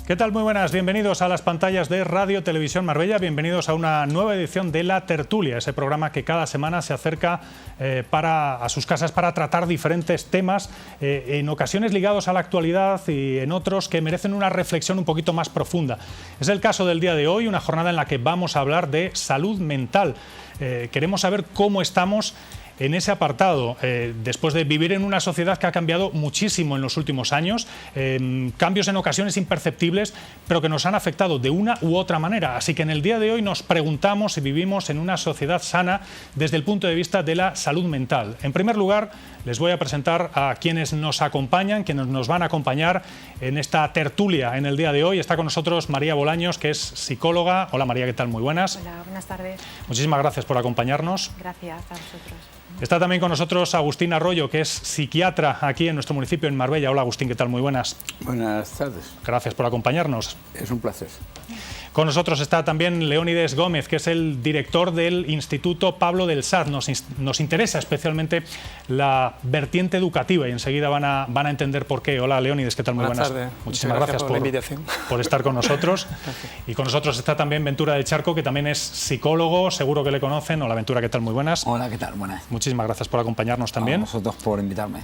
¿Qué tal? Muy buenas, bienvenidos a las pantallas de Radio Televisión Marbella, bienvenidos a una nueva edición de La Tertulia, ese programa que cada semana se acerca a sus casas para tratar diferentes temas, en ocasiones ligados a la actualidad y en otros que merecen una reflexión un poquito más profunda. Es el caso del día de hoy, una jornada en la que vamos a hablar de salud mental. Queremos saber cómo estamos en ese apartado, después de vivir en una sociedad que ha cambiado muchísimo en los últimos años, cambios en ocasiones imperceptibles, pero que nos han afectado de una u otra manera. Así que en el día de hoy nos preguntamos si vivimos en una sociedad sana desde el punto de vista de la salud mental. En primer lugar, les voy a presentar a quienes nos acompañan, quienes nos van a acompañar en esta tertulia en el día de hoy. Está con nosotros María Bolaños, que es psicóloga. Hola María, ¿qué tal? Muy buenas. Hola, buenas tardes. Muchísimas gracias por acompañarnos. Gracias a vosotros. Está también con nosotros Agustín Arroyo, que es psiquiatra aquí en nuestro municipio, en Marbella. Hola Agustín, ¿qué tal? Muy buenas. Buenas tardes. Gracias por acompañarnos. Es un placer. Con nosotros está también Leónides Gómez, que es el director del Instituto Pablo del Saz. Nos interesa especialmente la vertiente educativa y enseguida van a entender por qué. Hola Leónides, ¿qué tal? Muy buenas. Buenas tardes. Muchísimas gracias por la invitación. Por estar con nosotros. Y con nosotros está también Ventura del Charco, que también es psicólogo, seguro que le conocen. Hola Ventura, ¿qué tal? Muy buenas. Hola, ¿qué tal? Buenas. Muchísimas gracias por acompañarnos también. A vosotros por invitarme.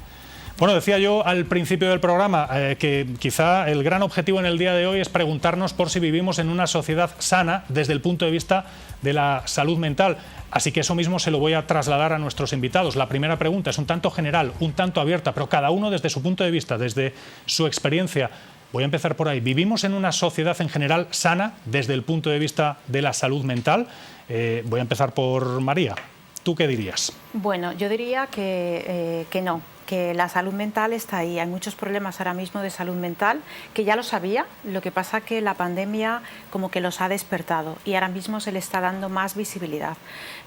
Bueno, decía yo al principio del programa que quizá el gran objetivo en el día de hoy es preguntarnos por si vivimos en una sociedad sana desde el punto de vista de la salud mental. Así que eso mismo se lo voy a trasladar a nuestros invitados. La primera pregunta es un tanto general, un tanto abierta, pero cada uno desde su punto de vista, desde su experiencia. Voy a empezar por ahí. ¿Vivimos en una sociedad en general sana desde el punto de vista de la salud mental? Voy a empezar por María. ¿Tú qué dirías? Bueno, yo diría que no, que la salud mental está ahí. Hay muchos problemas ahora mismo de salud mental, que ya lo sabía, lo que pasa que la pandemia como que los ha despertado y ahora mismo se le está dando más visibilidad.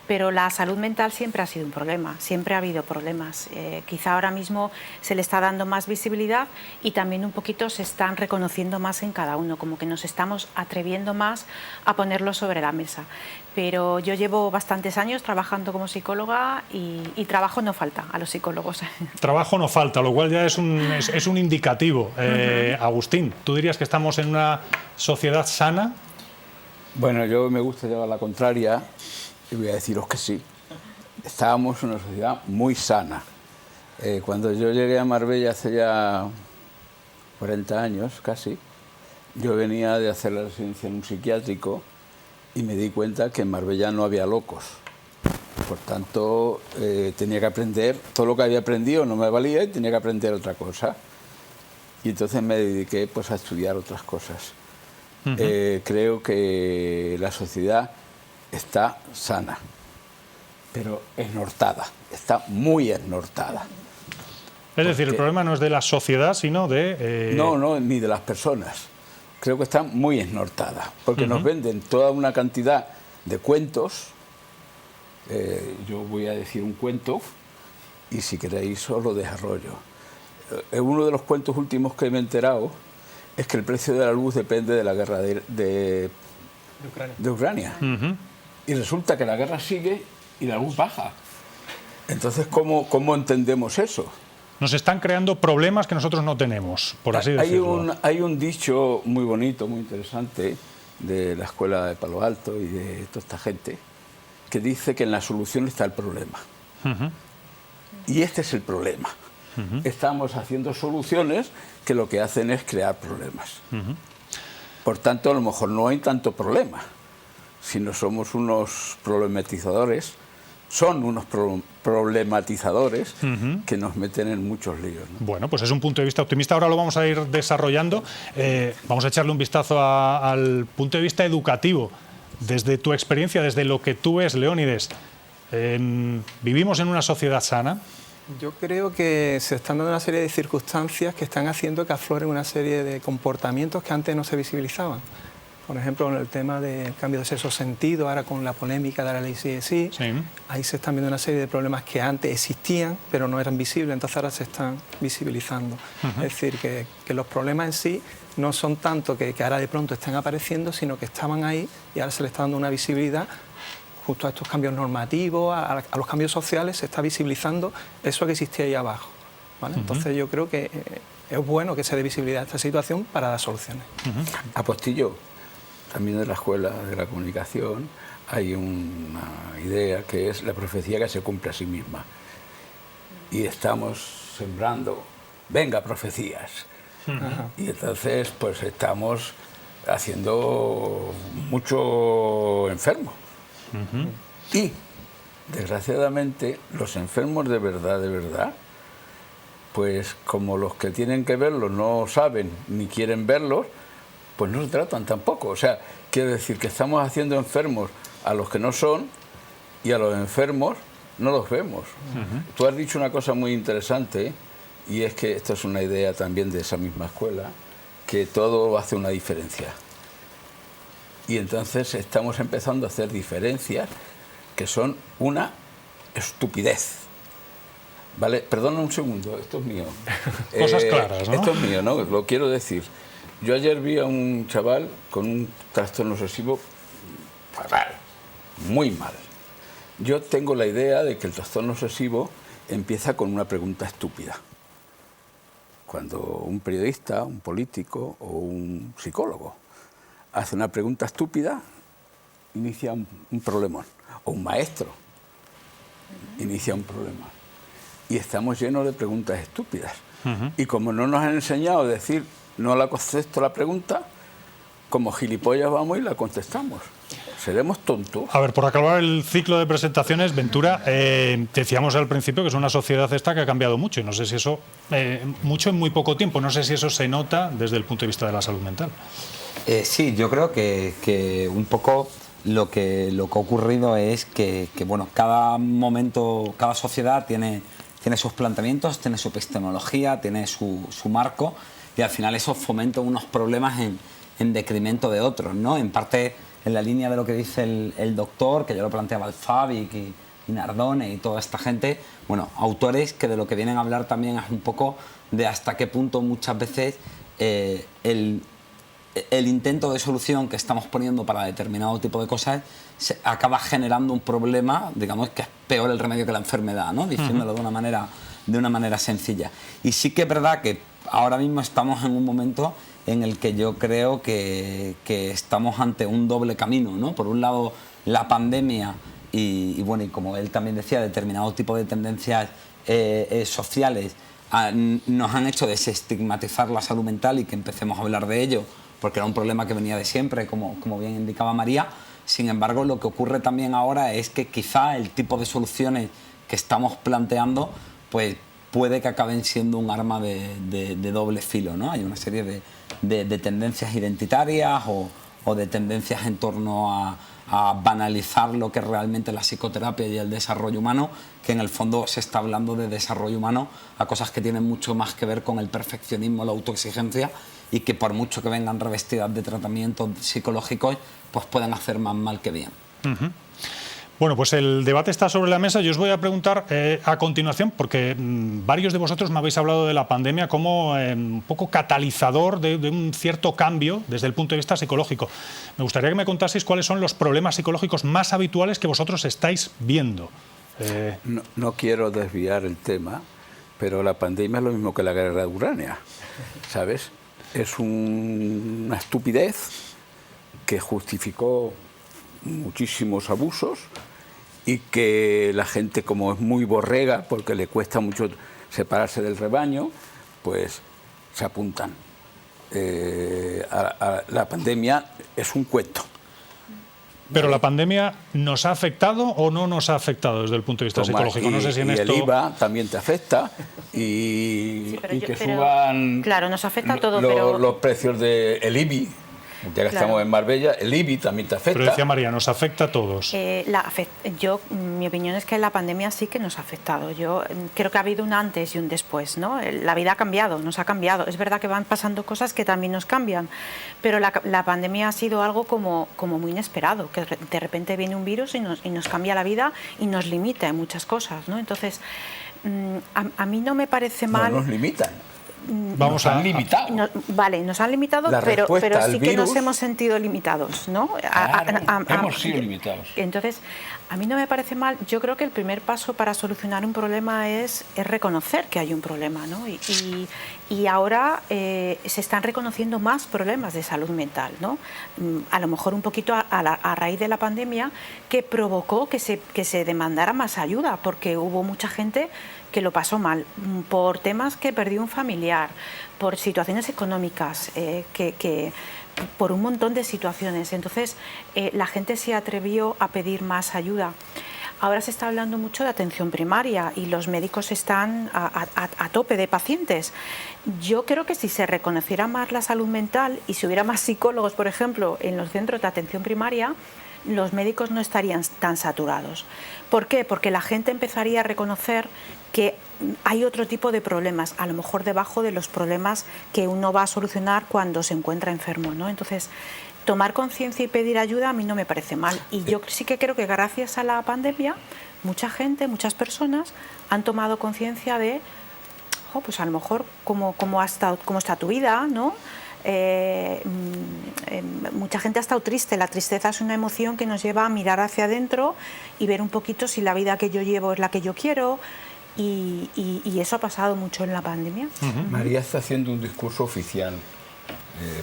Pero la salud mental siempre ha sido un problema, siempre ha habido problemas. Quizá ahora mismo se le está dando más visibilidad y también un poquito se están reconociendo más en cada uno, como que nos estamos atreviendo más a ponerlo sobre la mesa. Pero yo llevo bastantes años trabajando como psicóloga y trabajo no falta a los psicólogos. Trabajo no falta, lo cual ya es un indicativo. Agustín, ¿tú dirías que estamos en una sociedad sana? Bueno, yo me gusta llevar la contraria y voy a deciros que sí. Estábamos en una sociedad muy sana. Cuando yo llegué a Marbella hace ya 40 años casi, yo venía de hacer la residencia en un psiquiátrico y me di cuenta que en Marbella no había locos. Por tanto, tenía que aprender, todo lo que había aprendido no me valía y tenía que aprender otra cosa. Y entonces me dediqué pues, a estudiar otras cosas. Creo que la sociedad está sana, pero esnortada, está muy esnortada. Es decir, el problema no es de la sociedad, sino de... No, ni de las personas. Creo que está muy esnortada, porque nos venden toda una cantidad de cuentos. Yo voy a decir un cuento y si queréis os lo desarrollo. Uno de los cuentos últimos que me he enterado es que el precio de la luz depende de la guerra de Ucrania. Y resulta que la guerra sigue y la luz baja. Entonces, ¿cómo entendemos eso? Nos están creando problemas que nosotros no tenemos, por así decirlo. Hay un dicho muy bonito, muy interesante, de la escuela de Palo Alto y de toda esta gente, que dice que en la solución está el problema. Y este es el problema. Estamos haciendo soluciones que lo que hacen es crear problemas. Por tanto, a lo mejor no hay tanto problema, sino somos unos problematizadores, son unos problematizadores que nos meten en muchos líos, ¿no? Bueno, pues es un punto de vista optimista. Ahora lo vamos a ir desarrollando. Vamos a echarle un vistazo al punto de vista educativo. Desde tu experiencia, desde lo que tú ves, Leónides, ¿vivimos en una sociedad sana? Yo creo que se están dando una serie de circunstancias que están haciendo que afloren una serie de comportamientos que antes no se visibilizaban. Por ejemplo, en el tema del cambio de sexo sentido, ahora con la polémica de la ley sí, ahí se están viendo una serie de problemas que antes existían, pero no eran visibles, entonces ahora se están visibilizando. Es decir, que los problemas en sí no son tanto que ahora de pronto estén apareciendo, sino que estaban ahí y ahora se le está dando una visibilidad justo a estos cambios normativos, a los cambios sociales, se está visibilizando eso que existía ahí abajo, ¿vale? Entonces yo creo que es bueno que se dé visibilidad a esta situación para dar soluciones. Apostillo, también de la Escuela de la Comunicación, hay una idea que es la profecía que se cumple a sí misma. Y estamos sembrando, venga, profecías. Y entonces, pues estamos haciendo mucho enfermo. Y, desgraciadamente, los enfermos de verdad, pues como los que tienen que verlos no saben ni quieren verlos, pues no se tratan tampoco. O sea, quiero decir que estamos haciendo enfermos a los que no son y a los enfermos no los vemos. Tú has dicho una cosa muy interesante, y es que esto es una idea también de esa misma escuela, que todo hace una diferencia. Y entonces estamos empezando a hacer diferencias que son una estupidez. ¿Vale? Perdona un segundo, esto es mío. Cosas claras, ¿no? Esto es mío, ¿no? Lo quiero decir. Yo ayer vi a un chaval con un trastorno obsesivo fatal, muy mal. Yo tengo la idea de que el trastorno obsesivo empieza con una pregunta estúpida. Cuando un periodista, un político o un psicólogo hace una pregunta estúpida, inicia un problemón. O un maestro inicia un problema. Y estamos llenos de preguntas estúpidas. Y como no nos han enseñado a decir, no la contesto la pregunta, como gilipollas vamos y la contestamos. ¿Seremos tontos? A ver, por acabar el ciclo de presentaciones, Ventura, decíamos al principio que es una sociedad esta que ha cambiado mucho, y no sé si eso, mucho en muy poco tiempo, no sé si eso se nota desde el punto de vista de la salud mental. Sí, yo creo que un poco lo que ha ocurrido es que bueno, cada momento, cada sociedad tiene sus planteamientos, tiene su epistemología, tiene su marco, y al final eso fomenta unos problemas en detrimento de otros, ¿no? En parte en la línea de lo que dice el doctor, que ya lo planteaba Alfabic y Nardone y toda esta gente, bueno, autores que de lo que vienen a hablar también es un poco de hasta qué punto muchas veces el intento de solución que estamos poniendo para determinado tipo de cosas acaba generando un problema, digamos, que es peor el remedio que la enfermedad, ¿no? Diciéndolo de una manera sencilla. Y sí que es verdad que ahora mismo estamos en un momento en el que yo creo que estamos ante un doble camino, ¿no? Por un lado, la pandemia y bueno, y como él también decía, determinado tipo de tendencias sociales nos han hecho desestigmatizar la salud mental y que empecemos a hablar de ello, porque era un problema que venía de siempre, como bien indicaba María. Sin embargo, lo que ocurre también ahora es que quizá el tipo de soluciones que estamos planteando pues puede que acaben siendo un arma de doble filo, ¿no? Hay una serie de tendencias identitarias o de tendencias en torno a banalizar lo que es realmente la psicoterapia y el desarrollo humano, que en el fondo se está hablando de desarrollo humano a cosas que tienen mucho más que ver con el perfeccionismo, la autoexigencia, y que por mucho que vengan revestidas de tratamientos psicológicos, pues pueden hacer más mal que bien. Bueno, pues el debate está sobre la mesa. Yo os voy a preguntar a continuación, porque varios de vosotros me habéis hablado de la pandemia como un poco catalizador de un cierto cambio desde el punto de vista psicológico. Me gustaría que me contaseis cuáles son los problemas psicológicos más habituales que vosotros estáis viendo. No quiero desviar el tema, pero la pandemia es lo mismo que la guerra de Ucrania, ¿sabes? Es una estupidez que justificó muchísimos abusos y que la gente, como es muy borrega, porque le cuesta mucho separarse del rebaño, pues se apuntan. La pandemia es un cuento. ¿Pero la pandemia nos ha afectado o no nos ha afectado desde el punto de vista psicológico? No sé si en esto... El IVA también te afecta y, sí, y que suban claro, nos afecta a todo, pero... los precios del IBI. Ya que estamos en Marbella, el IBI también te afecta. Pero decía María, nos afecta a todos. Mi opinión es que la pandemia sí que nos ha afectado. Yo creo que ha habido un antes y un después, ¿no? La vida ha cambiado, nos ha cambiado. Es verdad que van pasando cosas que también nos cambian, pero la pandemia ha sido algo como muy inesperado, que de repente viene un virus y nos cambia la vida y nos limita en muchas cosas, ¿no? Entonces, a mí no me parece mal... No nos limitan. Vamos nos han limitado. Vale, nos han limitado, La pero respuesta al sí que nos virus- hemos sentido limitados, ¿no? hemos sido limitados. Entonces, a mí no me parece mal. Yo creo que el primer paso para solucionar un problema es reconocer que hay un problema, ¿no? Y ahora se están reconociendo más problemas de salud mental, ¿no? A lo mejor un poquito a raíz de la pandemia, que provocó que se demandara más ayuda, porque hubo mucha gente que lo pasó mal por temas que perdió un familiar, por situaciones económicas, por un montón de situaciones. Entonces, la gente se atrevió a pedir más ayuda. Ahora se está hablando mucho de atención primaria y los médicos están a tope de pacientes. Yo creo que si se reconociera más la salud mental y si hubiera más psicólogos, por ejemplo, en los centros de atención primaria, los médicos no estarían tan saturados. ¿Por qué? Porque la gente empezaría a reconocer que hay otro tipo de problemas, a lo mejor debajo de los problemas que uno va a solucionar cuando se encuentra enfermo, ¿no? Entonces, tomar conciencia y pedir ayuda a mí no me parece mal. Y yo sí que creo que gracias a la pandemia, mucha gente, muchas personas han tomado conciencia de, pues a lo mejor cómo está tu vida, ¿no? Mucha gente ha estado triste. La tristeza es una emoción que nos lleva a mirar hacia adentro y ver un poquito si la vida que yo llevo es la que yo quiero, y eso ha pasado mucho en la pandemia. María está haciendo un discurso oficial.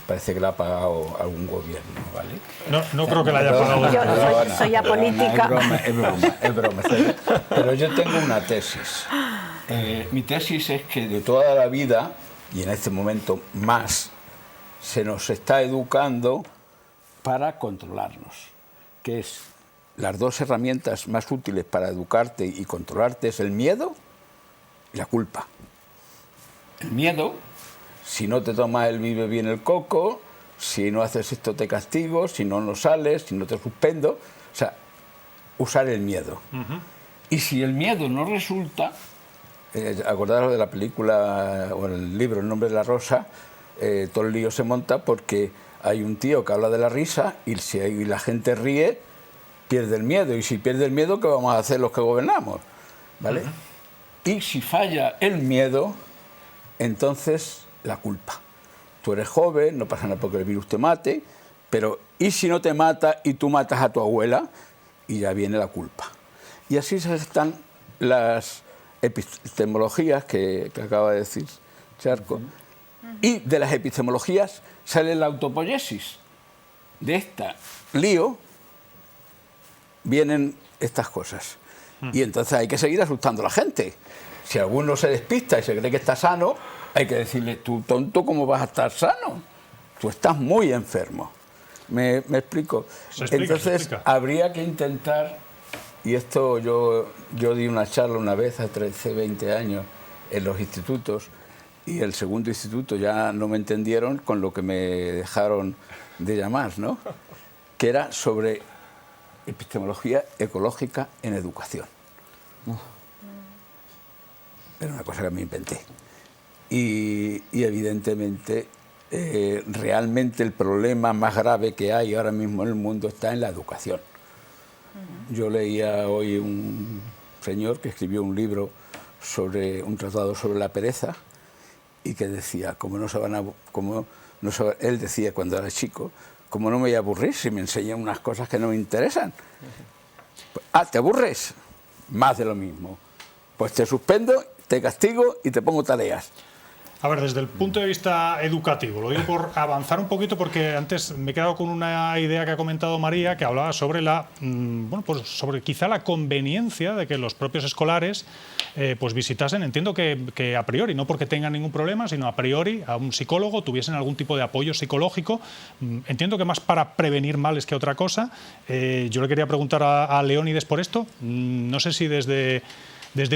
Parece que la ha pagado algún gobierno, ¿vale? No creo que la haya pagado. Yo soy apolítica. Es broma. Pero yo tengo una tesis. Mi tesis es que de toda la vida, y en este momento más, se nos está educando para controlarnos, que es las dos herramientas más útiles para educarte y controlarte es el miedo y la culpa. El miedo, si no te tomas el vive bien el coco, si no haces esto te castigo, si no sales, si no te suspendo, o sea, usar el miedo. Y si el miedo no resulta, acordaros de la película o el libro El nombre de la rosa, todo el lío se monta porque hay un tío que habla de la risa y si la gente ríe, pierde el miedo. Y si pierde el miedo, ¿qué vamos a hacer los que gobernamos? ¿Vale? Y si falla el miedo, entonces la culpa. Tú eres joven, no pasa nada porque el virus te mate, pero ¿y si no te mata y tú matas a tu abuela? Y ya viene la culpa. Y así están las epistemologías que acaba de decir Charco. Y de las epistemologías sale la autopoiesis. De esta lío vienen estas cosas. Y entonces hay que seguir asustando a la gente. Si alguno se despista y se cree que está sano, hay que decirle, tú tonto, ¿cómo vas a estar sano? Tú estás muy enfermo. ¿Me explico? Entonces habría que intentar, y esto yo di una charla una vez hace 20 años en los institutos, y el segundo instituto ya no me entendieron con lo que me dejaron de llamar, ¿no? Que era sobre epistemología ecológica en educación. Era una cosa que me inventé. Y evidentemente, realmente el problema más grave que hay ahora mismo en el mundo está en la educación. Yo leía hoy un señor que escribió un libro sobre un tratado sobre la pereza y que decía, él decía cuando era chico, ¿cómo no me voy a aburrir si me enseñan unas cosas que no me interesan? ¿Te aburres? Más de lo mismo. Pues te suspendo, te castigo y te pongo tareas. A ver, desde el punto de vista educativo, lo digo por avanzar un poquito porque antes me he quedado con una idea que ha comentado María, que hablaba sobre sobre quizá la conveniencia de que los propios escolares pues visitasen, entiendo que a priori, no porque tengan ningún problema, sino a priori a un psicólogo, tuviesen algún tipo de apoyo psicológico. Entiendo que más para prevenir males que otra cosa. Yo le quería preguntar a Leónides por esto. No sé si desde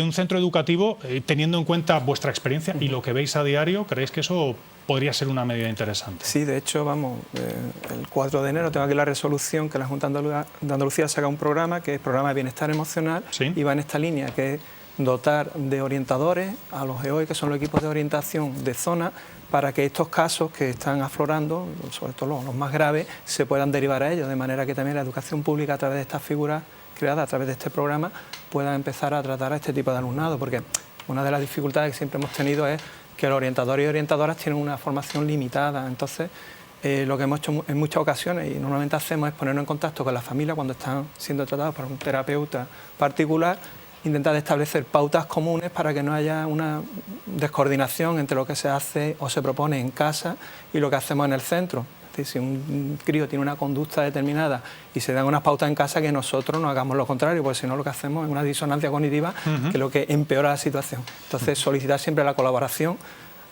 un centro educativo, teniendo en cuenta vuestra experiencia y lo que veis a diario, ¿creéis que eso podría ser una medida interesante? Sí, de hecho, el 4 de enero tengo aquí la resolución que la Junta de Andalucía saca un programa, que es el Programa de Bienestar Emocional, ¿sí? Y va en esta línea, que es dotar de orientadores a los EOI, que son los equipos de orientación de zona, para que estos casos que están aflorando, sobre todo los más graves, se puedan derivar a ellos, de manera que también la educación pública, a través de estas figuras creada a través de este programa, pueda empezar a tratar a este tipo de alumnado, porque una de las dificultades que siempre hemos tenido es que los orientadores y orientadoras tienen una formación limitada. Entonces, lo que hemos hecho en muchas ocasiones y normalmente hacemos es ponernos en contacto con la familia cuando están siendo tratados por un terapeuta particular, intentar establecer pautas comunes para que no haya una descoordinación entre lo que se hace o se propone en casa y lo que hacemos en el centro. Es decir, si un crío tiene una conducta determinada y se dan unas pautas en casa, que nosotros no hagamos lo contrario, porque si no lo que hacemos es una disonancia cognitiva que es lo que empeora la situación. Entonces, solicitar siempre la colaboración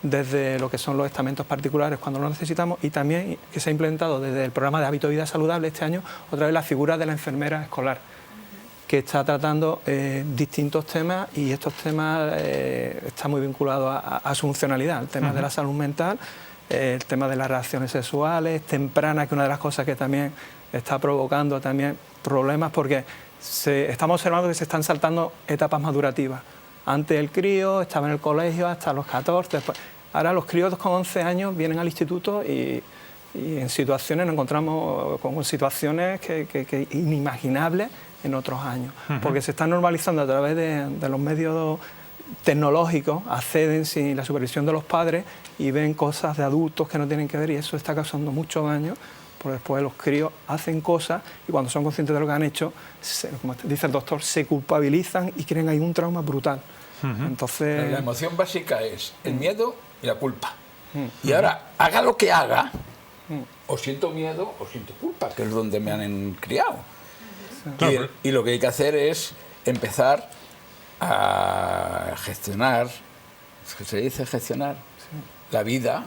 desde lo que son los estamentos particulares cuando lo necesitamos, y también que se ha implementado desde el programa de hábito de vida saludable este año otra vez la figura de la enfermera escolar, que está tratando distintos temas, y estos temas están muy vinculados a su funcionalidad, el tema de la salud mental, el tema de las relaciones sexuales tempranas, que una de las cosas que también está provocando también problemas, porque estamos observando que se están saltando etapas madurativas. Antes el crío estaba en el colegio hasta los 14, después. Ahora los críos con 11 años vienen al instituto y en situaciones, nos encontramos con situaciones que inimaginables en otros años, porque se están normalizando a través de los medios tecnológicos, acceden sin la supervisión de los padres y ven cosas de adultos que no tienen que ver, y eso está causando mucho daño, porque después los críos hacen cosas y cuando son conscientes de lo que han hecho, como dice el doctor, se culpabilizan y creen ahí un trauma brutal. Entonces, la emoción básica es el miedo y la culpa. Y ahora, haga lo que haga, o siento miedo o siento culpa, que es donde me han criado. Claro. Y lo que hay que hacer es empezar a gestionar, ¿se dice gestionar? La vida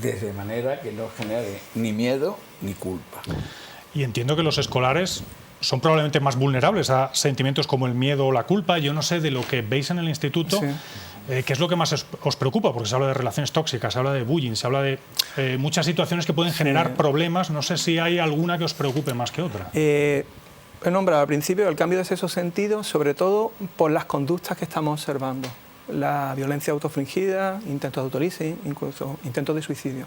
de manera que no genere ni miedo ni culpa. Y entiendo que los escolares son probablemente más vulnerables a sentimientos como el miedo o la culpa. Yo no sé, de lo que veis en el instituto, ¿qué es lo que más os preocupa? Porque se habla de relaciones tóxicas, se habla de bullying, se habla de muchas situaciones que pueden generar problemas. No sé si hay alguna que os preocupe más que otra. He nombrado al principio el cambio de sexo sentido, sobre todo por las conductas que estamos observando. La violencia autofringida, intentos de autoleasing, incluso intentos de suicidio.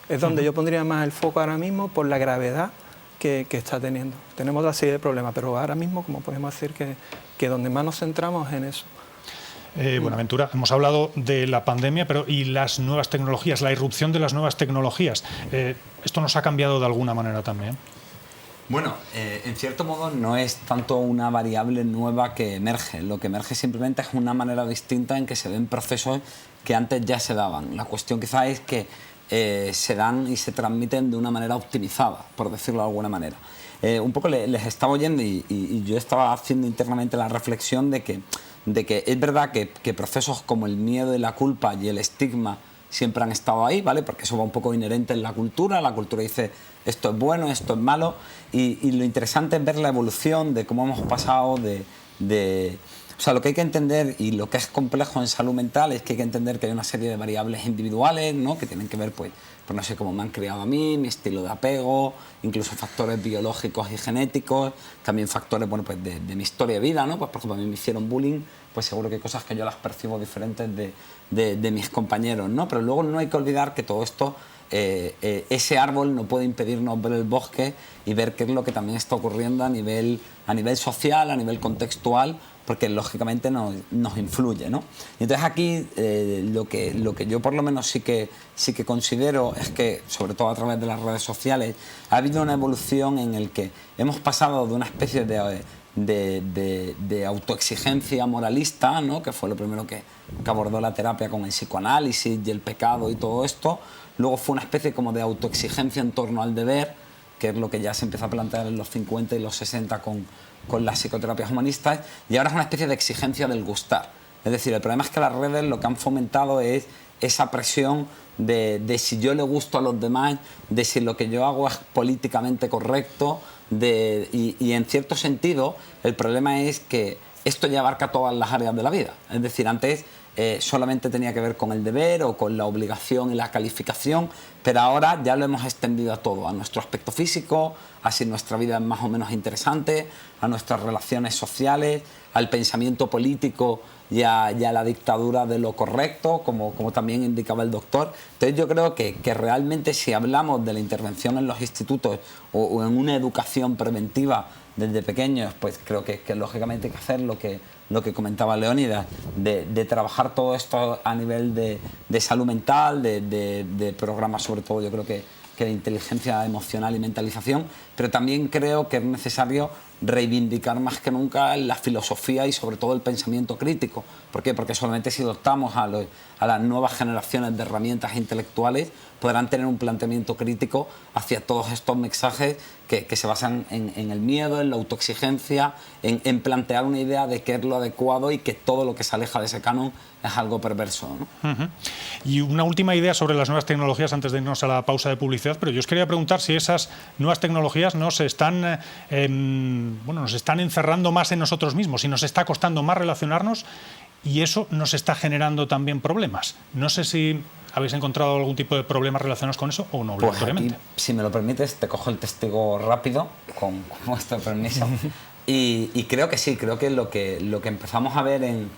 Es donde yo pondría más el foco ahora mismo, por la gravedad que está teniendo. Tenemos otra serie de problemas, pero ahora mismo, como podemos decir, que donde más nos centramos es en eso. Buenaventura, hemos hablado de la pandemia, pero ¿y las nuevas tecnologías, la irrupción de las nuevas tecnologías? ¿Esto nos ha cambiado de alguna manera también? Bueno, en cierto modo no es tanto una variable nueva que emerge. Lo que emerge simplemente es una manera distinta en que se ven procesos que antes ya se daban. La cuestión quizá es que se dan y se transmiten de una manera optimizada, por decirlo de alguna manera. Un poco les estaba oyendo y yo estaba haciendo internamente la reflexión de que es verdad que procesos como el miedo y la culpa y el estigma siempre han estado ahí, ¿vale? Porque eso va un poco inherente en la cultura. La cultura dice esto es bueno, esto es malo, y lo interesante es ver la evolución de cómo hemos pasado o sea, lo que hay que entender, y lo que es complejo en salud mental, es que hay que entender que hay una serie de variables individuales, ¿no? Que tienen que ver, pues no sé, cómo me han criado a mí, mi estilo de apego, incluso factores biológicos y genéticos, también factores, bueno, pues de mi historia de vida, ¿no? Pues por ejemplo, a mí me hicieron bullying, pues seguro que hay cosas que yo las percibo diferentes de mis compañeros, ¿no? Pero luego no hay que olvidar que todo esto, ese árbol no puede impedirnos ver el bosque y ver qué es lo que también está ocurriendo a nivel social, a nivel contextual, porque lógicamente nos influye, ¿no? Y entonces aquí lo que yo por lo menos sí que considero es que, sobre todo a través de las redes sociales, ha habido una evolución en el que hemos pasado de una especie de autoexigencia moralista, ¿no? Que fue lo primero que abordó la terapia con el psicoanálisis y el pecado y todo esto. Luego fue una especie como de autoexigencia en torno al deber, que es lo que ya se empezó a plantear en los 50 y los 60 con las psicoterapias humanistas, y ahora es una especie de exigencia del gustar. Es decir, el problema es que las redes lo que han fomentado es esa presión de si yo le gusto a los demás, de si lo que yo hago es políticamente correcto, y en cierto sentido el problema es que esto ya abarca todas las áreas de la vida. Es decir, antes solamente tenía que ver con el deber o con la obligación y la calificación, pero ahora ya lo hemos extendido a todo, a nuestro aspecto físico, a si nuestra vida es más o menos interesante, a nuestras relaciones sociales, al pensamiento político y a la dictadura de lo correcto, como también indicaba el doctor. Entonces yo creo que realmente, si hablamos de la intervención en los institutos o en una educación preventiva desde pequeños, pues creo que lógicamente hay que hacer lo lo que comentaba Leónidas, de trabajar todo esto a nivel de salud mental, de programas sobre todo, yo creo que de inteligencia emocional y mentalización, pero también creo que es necesario reivindicar más que nunca la filosofía y sobre todo el pensamiento crítico. ¿Por qué? Porque solamente si dotamos a las nuevas generaciones de herramientas intelectuales podrán tener un planteamiento crítico hacia todos estos mensajes que se basan en el miedo, en la autoexigencia, en plantear una idea de qué es lo adecuado y que todo lo que se aleja de ese canon es algo perverso, ¿no? Y una última idea sobre las nuevas tecnologías antes de irnos a la pausa de publicidad, pero yo os quería preguntar si esas nuevas tecnologías nos están encerrando más en nosotros mismos, si nos está costando más relacionarnos y eso nos está generando también problemas. No sé si habéis encontrado algún tipo de problemas relacionados con eso o no, obligatoriamente. Pues aquí, si me lo permites, te cojo el testigo rápido, con vuestro permiso. Y creo que sí, creo que lo que empezamos a ver en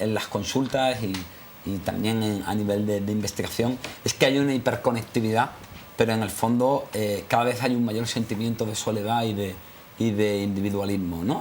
las consultas y también a nivel de investigación es que hay una hiperconectividad, pero en el fondo cada vez hay un mayor sentimiento de soledad y de individualismo, ¿no?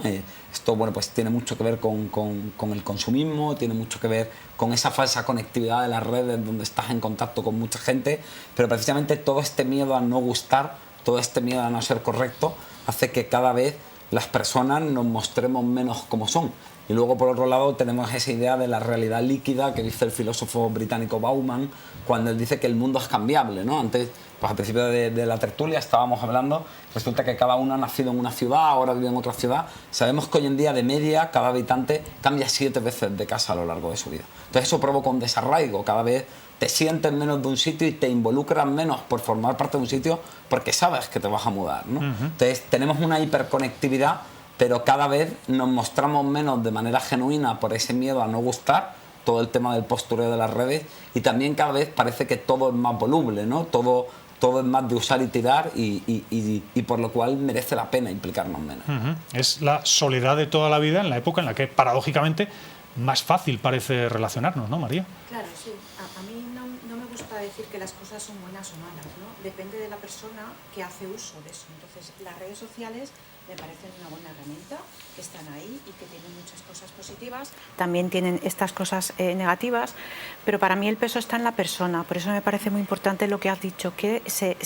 Esto pues tiene mucho que ver con el consumismo, tiene mucho que ver con esa falsa conectividad de las redes donde estás en contacto con mucha gente, pero precisamente todo este miedo a no gustar, todo este miedo a no ser correcto, hace que cada vez las personas nos mostremos menos como son. Y luego, por otro lado, tenemos esa idea de la realidad líquida que dice el filósofo británico Bauman cuando él dice que el mundo es cambiable, ¿no? Antes, pues al principio de la tertulia estábamos hablando, resulta que cada uno ha nacido en una ciudad, ahora vive en otra ciudad. Sabemos que hoy en día, de media, cada habitante cambia 7 veces de casa a lo largo de su vida. Entonces eso provoca un desarraigo, cada vez te sientes menos de un sitio y te involucras menos por formar parte de un sitio porque sabes que te vas a mudar, ¿no? Entonces tenemos una hiperconectividad, pero cada vez nos mostramos menos de manera genuina por ese miedo a no gustar, todo el tema del postureo de las redes, y también cada vez parece que todo es más voluble, ¿no? Todo es más de usar y tirar y por lo cual merece la pena implicarnos menos. Es la soledad de toda la vida en la época en la que paradójicamente más fácil parece relacionarnos, ¿no, María? Claro, sí. A mí no me gusta decir que las cosas son buenas o malas, ¿no? Depende de la persona que hace uso de eso. Entonces, las redes sociales me parecen una buena herramienta, que están ahí y que tienen muchas cosas positivas. También tienen estas cosas negativas, pero para mí el peso está en la persona. Por eso me parece muy importante lo que has dicho, que se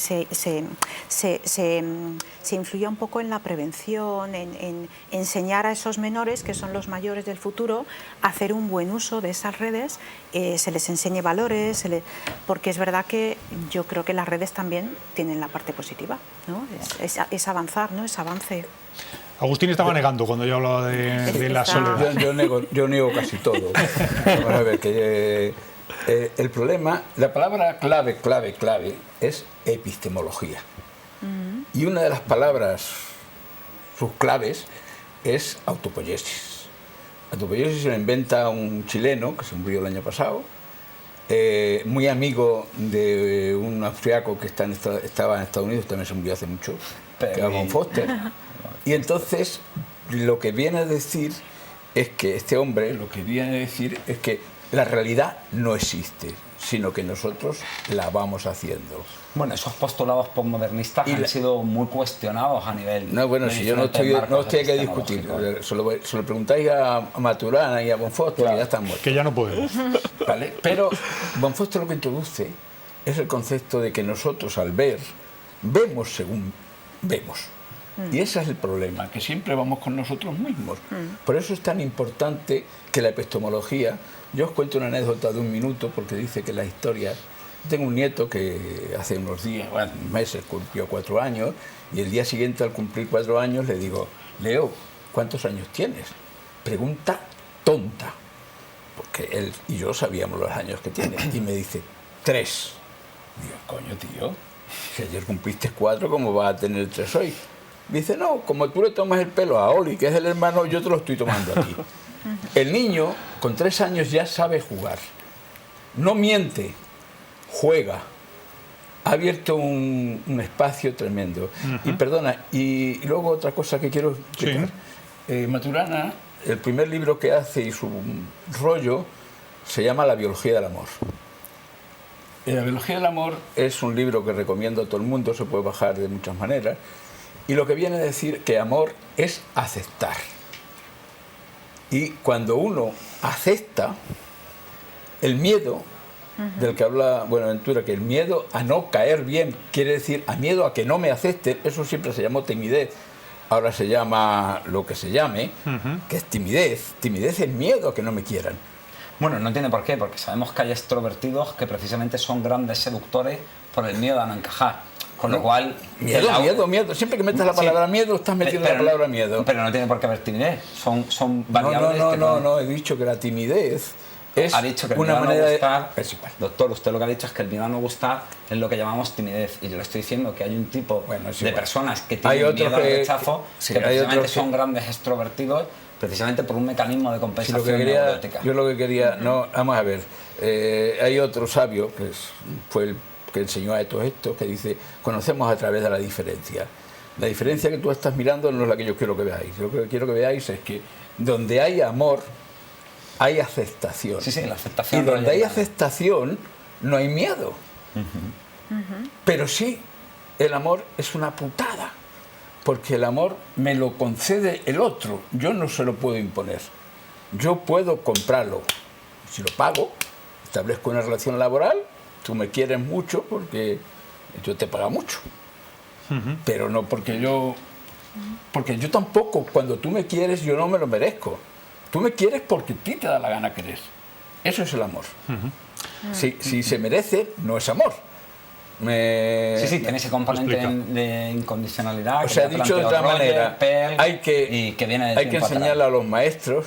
influya un poco en la prevención, en enseñar a esos menores, que son los mayores del futuro, a hacer un buen uso de esas redes, se les enseñe valores, porque es verdad que yo creo que las redes también tienen la parte positiva, ¿no? Es avanzar, ¿no? Es avance. Agustín estaba negando cuando yo hablaba de la soledad. Yo niego casi todo. Vamos a ver, que el problema, la palabra clave es epistemología. Y una de las palabras, sus claves, es autopoiesis. Autopoiesis se lo inventa un chileno que se murió el año pasado, muy amigo de un austriaco que estaba en Estados Unidos, también se murió hace mucho, que era von Foster. Y entonces lo que viene a decir es que este hombre, que la realidad no existe, sino que nosotros la vamos haciendo. Bueno, esos postulados postmodernistas han sido muy cuestionados a nivel... No, bueno, si yo no estoy aquí a discutir, se lo preguntáis a Maturana y a von Foster, claro, y ya están muertos. Que ya no podemos. ¿Vale? Pero von Foster lo que introduce es el concepto de que nosotros al ver, vemos según vemos. Y ese es el problema, que siempre vamos con nosotros mismos. Por eso es tan importante que la epistemología... Yo os cuento una anécdota de un minuto, porque dice que la historia... Tengo un nieto que hace unos meses cumplió 4 años, y el día siguiente, al cumplir 4 años, le digo: Leo, ¿cuántos años tienes? Pregunta tonta, porque él y yo sabíamos los años que tiene. Y me dice: 3. Digo: coño, tío, si ayer cumpliste 4, ¿cómo vas a tener 3 hoy? Dice: no, como tú le tomas el pelo a Oli, que es el hermano, yo te lo estoy tomando aquí. El niño, con 3 años, ya sabe jugar. No miente, juega. Ha abierto un espacio tremendo. Y perdona, y luego otra cosa que quiero explicar. Sí. Maturana, el primer libro que hace y su rollo se llama La biología del amor. La biología del amor es un libro que recomiendo a todo el mundo, se puede bajar de muchas maneras. Y lo que viene a decir que amor es aceptar. Y cuando uno acepta el miedo del que habla Buenaventura, que el miedo a no caer bien, quiere decir a miedo a que no me acepten, eso siempre se llamó timidez, ahora se llama lo que se llame, que es timidez. Timidez es miedo a que no me quieran. Bueno, no entiende por qué, porque sabemos que hay extrovertidos que precisamente son grandes seductores por el miedo a no encajar. Con lo cual... Miedo. Siempre que metes la palabra miedo, estás metiendo la palabra miedo. Pero no tiene por qué haber timidez. Son variables No, he dicho que la timidez es ha dicho que el una miedo manera a no gustar, Doctor, usted lo que ha dicho es que el miedo a no gustar es lo que llamamos timidez. Y yo le estoy diciendo que hay un tipo de personas que tienen miedo al rechazo, que precisamente son grandes extrovertidos, precisamente por un mecanismo de compensación neurótica. Yo lo que quería... No, vamos a ver. Hay otro sabio, que fue el que enseñó a todos estos, que dice, conocemos a través de la diferencia. La diferencia que tú estás mirando no es la que yo quiero que veáis. Lo que quiero que veáis es que donde hay amor, hay aceptación. Sí, la aceptación. Y donde hay aceptación, no hay miedo. Pero sí, el amor es una putada. Porque el amor me lo concede el otro. Yo no se lo puedo imponer. Yo puedo comprarlo. Si lo pago, establezco una relación laboral, tú me quieres mucho porque yo te pago mucho. Pero no porque yo... Porque yo tampoco, cuando tú me quieres, yo no me lo merezco. Tú me quieres porque a ti te da la gana querer. Eso es el amor. Si se merece, no es amor. Sí, tiene ese componente de incondicionalidad. O sea, dicho de otra manera, hay que enseñarle a los maestros.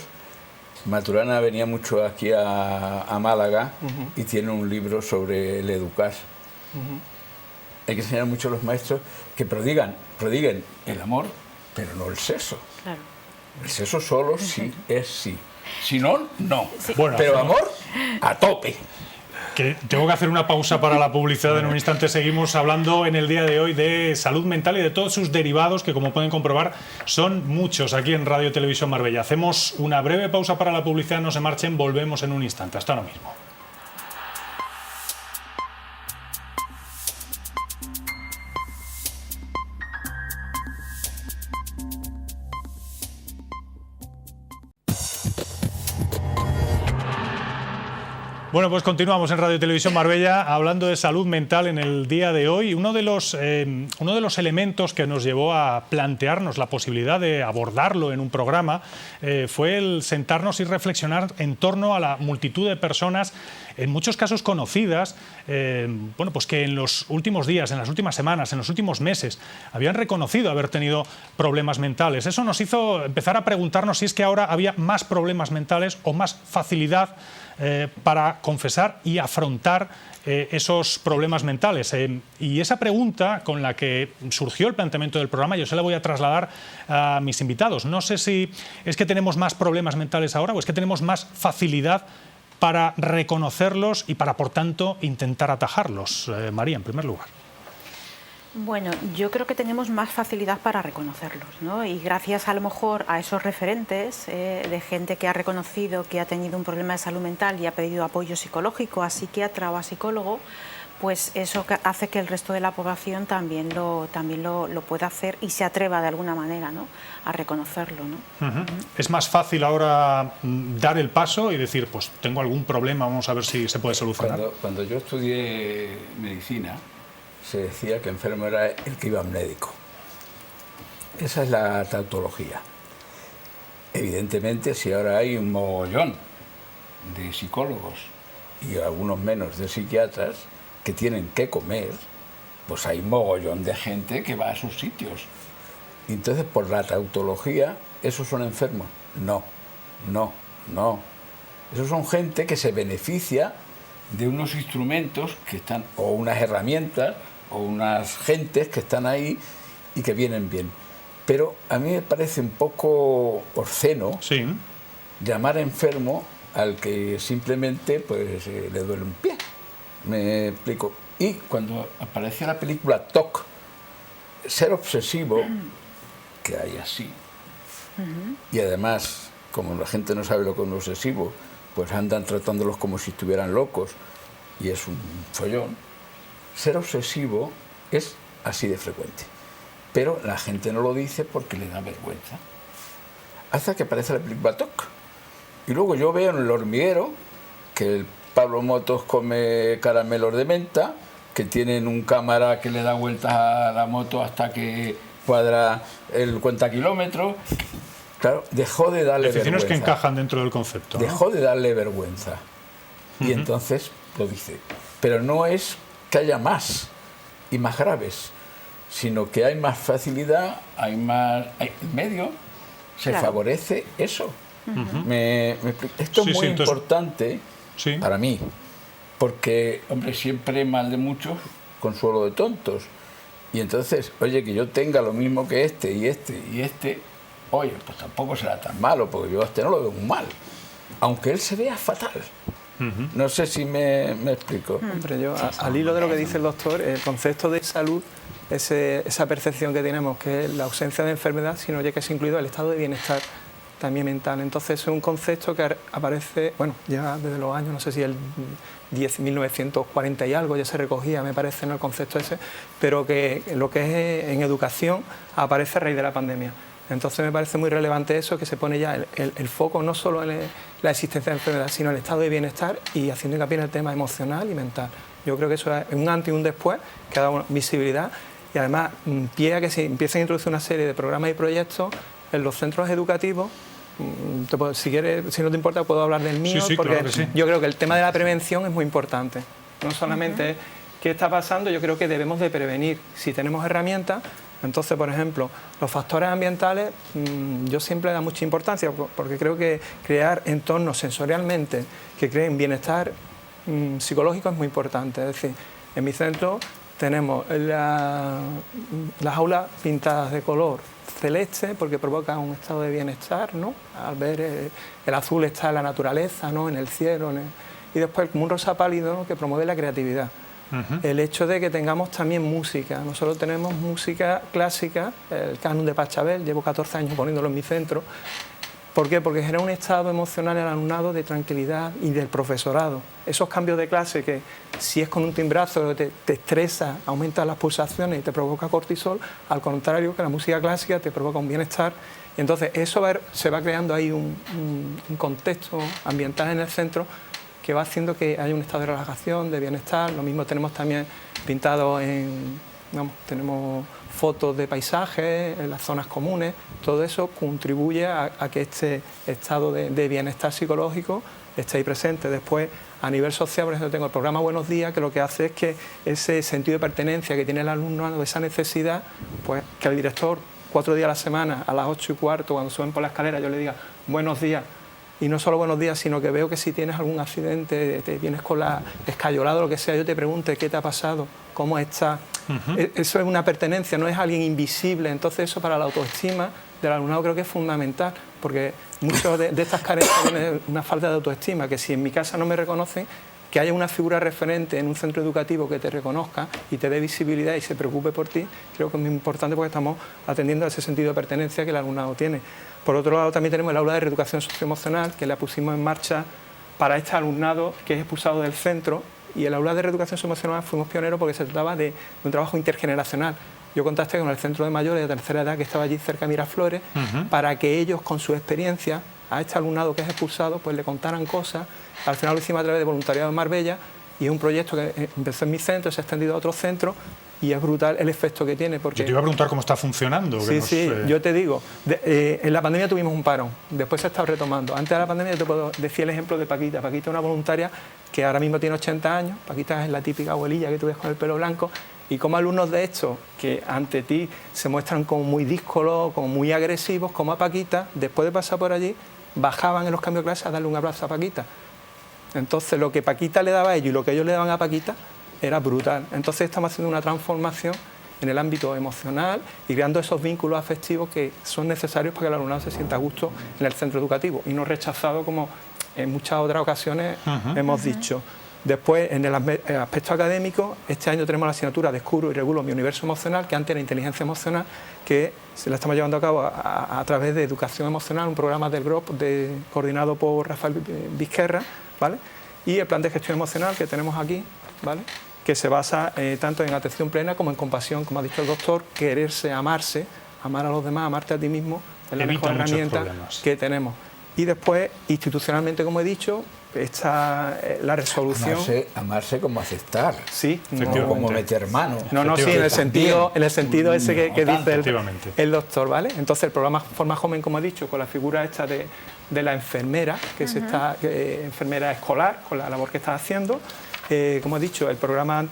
Maturana venía mucho aquí a Málaga y tiene un libro sobre el educar. Hay que enseñar mucho a los maestros que prodiguen el amor, pero no el sexo. Claro. El sexo solo sí es sí. Si no, no. Sí. Bueno, pero amor, a tope. Que tengo que hacer una pausa para la publicidad. En un instante seguimos hablando en el día de hoy de salud mental y de todos sus derivados, que como pueden comprobar son muchos aquí en Radio Televisión Marbella. Hacemos una breve pausa para la publicidad, no se marchen, volvemos en un instante. Hasta ahora mismo. Bueno, pues continuamos en Radio Televisión Marbella hablando de salud mental en el día de hoy. Uno de los elementos que nos llevó a plantearnos la posibilidad de abordarlo en un programa fue el sentarnos y reflexionar en torno a la multitud de personas, en muchos casos conocidas, pues que en los últimos días, en las últimas semanas, en los últimos meses, habían reconocido haber tenido problemas mentales. Eso nos hizo empezar a preguntarnos si es que ahora había más problemas mentales o más facilidad para confesar y afrontar esos problemas mentales. Y esa pregunta con la que surgió el planteamiento del programa, yo se la voy a trasladar a mis invitados. No sé si es que tenemos más problemas mentales ahora o es que tenemos más facilidad para reconocerlos y para, por tanto, intentar atajarlos. María, en primer lugar. Bueno, yo creo que tenemos más facilidad para reconocerlos, ¿no? Y gracias a lo mejor a esos referentes de gente que ha reconocido que ha tenido un problema de salud mental y ha pedido apoyo psicológico a psiquiatra o a psicólogo, pues eso hace que el resto de la población también lo pueda hacer y se atreva de alguna manera, ¿no?, a reconocerlo, ¿no? Es más fácil ahora dar el paso y decir, pues tengo algún problema, vamos a ver si se puede solucionar. Cuando yo estudié medicina, se decía que enfermo era el que iba al médico. Esa es la tautología. Evidentemente, si ahora hay un mogollón de psicólogos y algunos menos de psiquiatras que tienen que comer, pues hay mogollón de gente que va a sus sitios. Y entonces, por la tautología, ¿esos son enfermos? No. Esos son gente que se beneficia de unos instrumentos que están, o unas herramientas, o unas gentes que están ahí y que vienen bien. Pero a mí me parece un poco obsceno llamar enfermo al que simplemente pues, le duele un pie. Me explico. Y cuando aparece la película TOC, ser obsesivo, que hay así, y además, como la gente no sabe lo que es un obsesivo, pues andan tratándolos como si estuvieran locos, y es un follón. Ser obsesivo es así de frecuente, pero la gente no lo dice porque le da vergüenza. Hasta que aparece la película TOC, Y luego yo veo en El Hormiguero que el Pablo Motos come caramelos de menta, que tienen un cámara que le da vueltas a la moto hasta que cuadra el cuenta kilómetros. Claro, dejó de darle Decisiones vergüenza. que encajan dentro del concepto, ¿no? Dejó de darle vergüenza. Y entonces lo dice. Pero no es que haya más y más graves, sino que hay más facilidad, hay medio, se Claro. favorece eso. Esto es Sí, muy sí, entonces- importante Sí. para mí, porque, hombre, siempre mal de muchos, consuelo de tontos. Y entonces, oye, que yo tenga lo mismo que este y este y este, oye, pues tampoco será tan malo, porque yo a este no lo veo muy mal, aunque él se vea fatal. No sé si me explico. Hombre, yo, al hilo de lo que dice el doctor, el concepto de salud, esa percepción que tenemos, que es la ausencia de enfermedad, sino ya que es incluido el estado de bienestar también mental. Entonces es un concepto que aparece, bueno, ya desde los años, no sé si el 1940 y algo ya se recogía, me parece, ¿no?, el concepto ese, pero que lo que es en educación aparece a raíz de la pandemia. Entonces me parece muy relevante eso, que se pone ya el foco no solo en la existencia de enfermedad, sino en el estado de bienestar y haciendo hincapié en el tema emocional y mental. Yo creo que eso es un antes y un después, que ha dado visibilidad y además pie a que se empiecen a introducir una serie de programas y proyectos en los centros educativos. Si quieres, si no te importa, puedo hablar del mío, Sí, porque claro que sí. yo creo que el tema de la prevención es muy importante. No solamente qué está pasando, yo creo que debemos de prevenir. Si tenemos herramientas, entonces, por ejemplo, los factores ambientales, yo siempre le doy mucha importancia, porque creo que crear entornos sensorialmente que creen bienestar psicológico es muy importante. Es decir, en mi centro tenemos las aulas pintadas de color celeste porque provoca un estado de bienestar, ¿no? Al ver el azul está en la naturaleza, ¿no?, en el cielo, y después como un rosa pálido, ¿no?, que promueve la creatividad. El hecho de que tengamos también música. Nosotros tenemos música clásica, el canon de Pachelbel, llevo 14 años poniéndolo en mi centro. ¿Por qué? Porque genera un estado emocional en el alumnado de tranquilidad y del profesorado. Esos cambios de clase que si es con un timbrazo te estresa, aumenta las pulsaciones y te provoca cortisol, al contrario que la música clásica te provoca un bienestar. Y entonces eso se va creando ahí un contexto ambiental en el centro que va haciendo que haya un estado de relajación, de bienestar. Lo mismo tenemos también pintado tenemos fotos de paisajes en las zonas comunes. Todo eso contribuye a que este estado de bienestar psicológico esté ahí presente. Después, a nivel social, por ejemplo, tengo el programa Buenos Días, que lo que hace es que ese sentido de pertenencia que tiene el alumno, esa necesidad, pues que el director 4 días a la semana, a las 8:15, cuando suben por la escalera, yo le diga buenos días. Y no solo buenos días, sino que veo que si tienes algún accidente, te vienes con la escayolada o lo que sea, yo te pregunte qué te ha pasado, cómo estás. Eso es una pertenencia, no es alguien invisible. Entonces eso para la autoestima del alumnado creo que es fundamental, porque muchas de estas carencias tienen una falta de autoestima, que si en mi casa no me reconocen, que haya una figura referente en un centro educativo que te reconozca y te dé visibilidad y se preocupe por ti, creo que es muy importante porque estamos atendiendo a ese sentido de pertenencia que el alumnado tiene. Por otro lado, también tenemos el aula de reeducación socioemocional, que la pusimos en marcha para este alumnado que es expulsado del centro, y el aula de reeducación socioemocional fuimos pioneros porque se trataba de un trabajo intergeneracional. Yo contacté con el centro de mayores de tercera edad que estaba allí cerca de Miraflores para que ellos, con su experiencia, a este alumnado que es expulsado, pues le contaran cosas. Al final lo hicimos a través de voluntariado en Marbella y es un proyecto que empezó en mi centro, se ha extendido a otros centros y es brutal el efecto que tiene. Porque... Yo te iba a preguntar cómo está funcionando. Sí, yo te digo, en la pandemia tuvimos un parón, después se ha estado retomando. Antes de la pandemia yo te puedo decir el ejemplo de Paquita. Paquita es una voluntaria que ahora mismo tiene 80 años, Paquita es la típica abuelilla que tú ves con el pelo blanco, y como alumnos de estos, que ante ti se muestran como muy díscolos, como muy agresivos, como a Paquita, después de pasar por allí, bajaban en los cambios de clase a darle un abrazo a Paquita. Entonces lo que Paquita le daba a ellos y lo que ellos le daban a Paquita era brutal. Entonces estamos haciendo una transformación en el ámbito emocional y creando esos vínculos afectivos que son necesarios para que el alumnado se sienta a gusto en el centro educativo y no rechazado como en muchas otras ocasiones hemos dicho. Después, en el aspecto académico, este año tenemos la asignatura Descubro y Regulo mi universo emocional, que antes era inteligencia emocional, que se la estamos llevando a cabo a través de educación emocional, un programa del GROP coordinado por Rafael Vizquerra, ¿vale? Y el plan de gestión emocional que tenemos aquí, ¿vale?, que se basa tanto en atención plena como en compasión, como ha dicho el doctor, quererse, amarse, amar a los demás, amarte a ti mismo, es la mejor herramienta que tenemos. Y después, institucionalmente, como he dicho, está la resolución... Amarse como aceptar, sí, no como meter mano. No, sí, en el sentido ese que dice el doctor, ¿vale? Entonces el programa Forma Joven, como he dicho, con la figura esta de la enfermera, enfermera escolar, con la labor que está haciendo. Como he dicho, el programa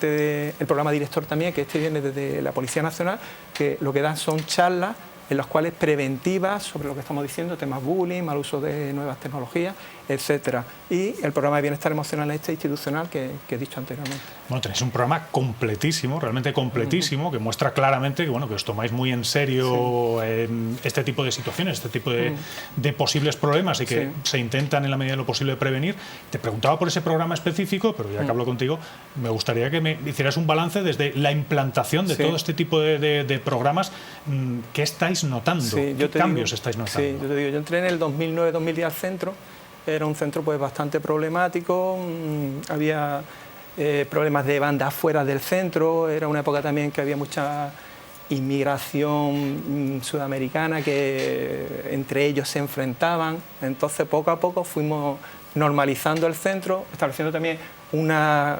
director también, que viene desde la Policía Nacional, que lo que dan son charlas en las cuales preventivas sobre lo que estamos diciendo, temas bullying, mal uso de nuevas tecnologías, etcétera. Y el programa de bienestar emocional institucional que he dicho anteriormente. Bueno, tenéis un programa completísimo, realmente completísimo, que muestra claramente que os tomáis muy en serio este tipo de situaciones, este tipo de posibles problemas y que se intentan en la medida de lo posible prevenir. Te preguntaba por ese programa específico, pero ya que hablo contigo, me gustaría que me hicieras un balance desde la implantación de todo este tipo de programas. ¿Qué estáis notando? ¿Qué cambios estáis notando? Sí, yo te digo, yo entré en el 2009-2010 al centro. Era un centro pues bastante problemático, había problemas de bandas fuera del centro, era una época también que había mucha inmigración sudamericana que entre ellos se enfrentaban. Entonces poco a poco fuimos normalizando el centro, estableciendo también unas